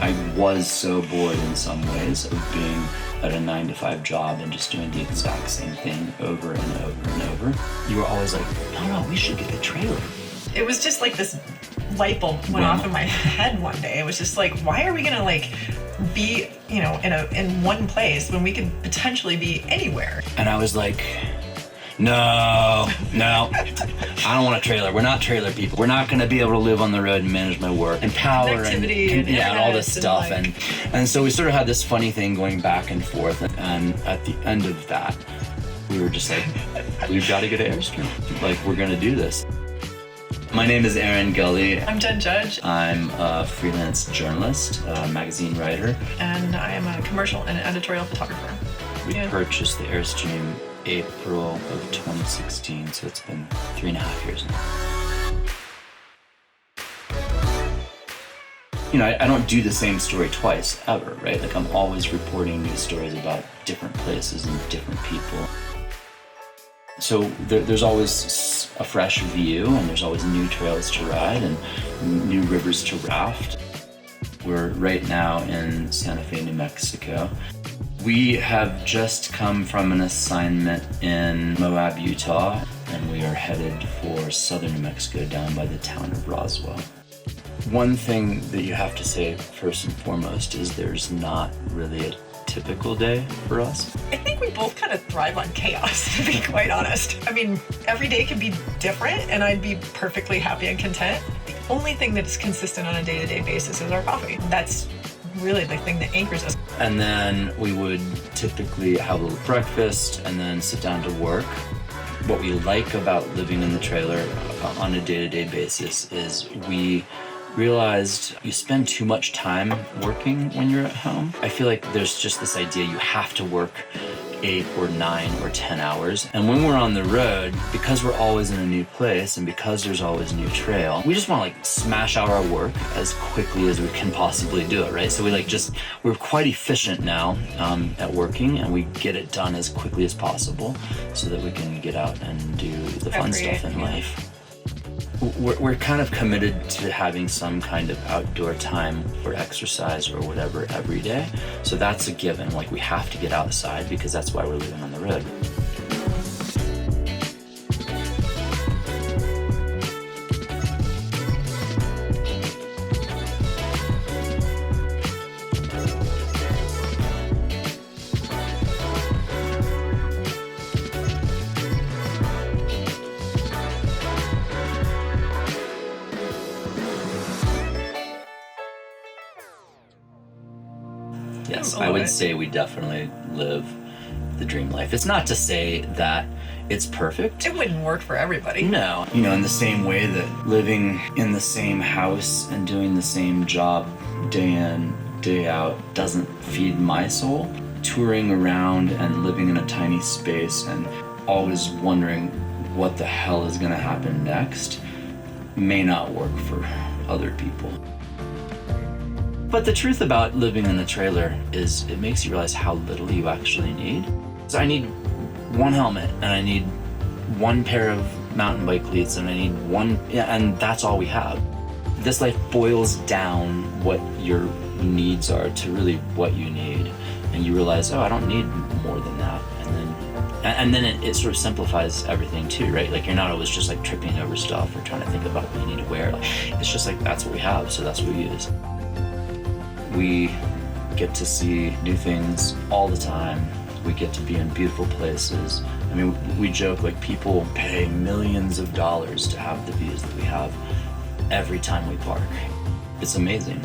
I was so bored in some ways of being at a 9-to-5 job and just doing the exact same thing over and over and over. You were always like, no, we should get a trailer. It was just like this light bulb went off in my head one day. It was just like, why are we gonna like be, you know, in one place when we could potentially be anywhere? And I was like, no, I don't want a trailer. We're not trailer people. We're not going to be able to live on the road and manage my work and power and all this stuff. And so we sort of had this funny thing going back and forth. And at the end of that, we were just like, we've got to get an Airstream. Like, we're going to do this. My name is Gulley. I'm Jen Judge. I'm a freelance journalist, a magazine writer. And I am a commercial and editorial photographer. We purchased the Airstream April of 2016, so it's been 3.5 years now. You know, I don't do the same story twice, ever, right? Like, I'm always reporting new stories about different places and different people. So there's always a fresh view, and there's always new trails to ride and new rivers to raft. We're right now in Santa Fe, New Mexico. We have just come from an assignment in Moab, Utah, and we are headed for southern New Mexico down by the town of Roswell. One thing that you have to say first and foremost is there's not really a typical day for us. I think we both kind of thrive on chaos, to be quite honest. I mean, every day can be different and I'd be perfectly happy and content. The only thing that is consistent on a day-to-day basis is our coffee. That's really the thing that anchors us. And then we would typically have a little breakfast and then sit down to work. What we like about living in the trailer on a day-to-day basis is we realized you spend too much time working when you're at home. I feel like there's just this idea you have to work 8 or 9 or 10 hours. And when we're on the road, because we're always in a new place and because there's always new trail, we just want to like smash out our work as quickly as we can possibly do it, right? So we're quite efficient now at working, and we get it done as quickly as possible so that we can get out and do the fun stuff in life. We're kind of committed to having some kind of outdoor time or exercise or whatever every day. So that's a given. Like, we have to get outside because that's why we're living on the road. Yes, I would say we definitely live the dream life. It's not to say that it's perfect. It wouldn't work for everybody. No. You know, in the same way that living in the same house and doing the same job day in, day out doesn't feed my soul, touring around and living in a tiny space and always wondering what the hell is going to happen next may not work for other people. But the truth about living in the trailer is it makes you realize how little you actually need. So I need one helmet, and I need one pair of mountain bike cleats, and I need and that's all we have. This life boils down what your needs are to really what you need. And you realize, oh, I don't need more than that. And then it sort of simplifies everything too, right? Like, you're not always just like tripping over stuff or trying to think about what you need to wear. Like, it's just like, that's what we have, so that's what we use. We get to see new things all the time. We get to be in beautiful places. I mean, we joke, like, people pay millions of dollars to have the views that we have every time we park. It's amazing.